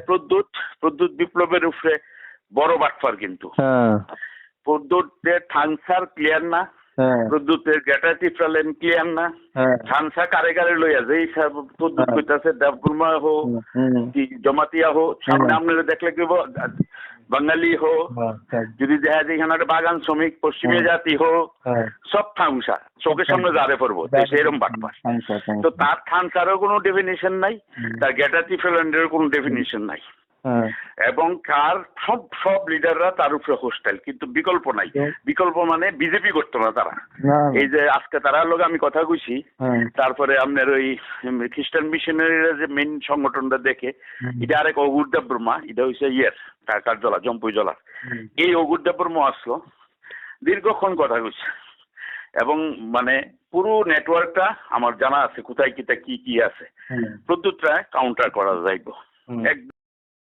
প্রদ্যুৎ বিপ্লবের উপরে বড় বাটফার কিন্তু প্রদ্যুতের থানসার ক্লিয়ার না, প্রদ্যুতের গ্যাটাটি ফেলেন ক্লিয়ার না, থানসা কারে কারে লইয়া যে প্রদ্যুৎ কইতাছে দেবগুরমা হো কি জমাতিয়া হো, সামনে আপনারা দেখলে কি বাঙালি হো, যদি দেখা যায় এখানে একটা বাগান শ্রমিক পশ্চিমী জাতি হো, সব থামসা চোখের সামনে দাঁড়ে পড়বো সেরকম বাটপার। তো তার থানসারও কোনো ডেফিনিশন নাই, তার গ্যাটাটি ফেলেন্ডেরও কোনো ডেফিনিশন নাই, এবং কার সব লিডাররা তার উপরে হোস্টাইল, কিন্তু বিকল্প নাই। বিকল্প মানে বিজেপি করতো না তারা। এই যে আজকে তারা লোক আমি কথা কইছি, তারপরে আপনার ওই খ্রিস্টান মিশনারিরা যে মেইন সংগঠনটা দেখে, এটা আরেক অগুরদেব বর্মা, এটা হচ্ছে কারজলা জম্পুই জলা, এই অগুরদেব বর্মা আসলো, দীর্ঘক্ষণ কথা কইছে, এবং মানে পুরো নেটওয়ার্কটা আমার জানা আছে কোথায় কি আছে, প্রদ্যুৎ রায় কাউন্টার করা যাইব।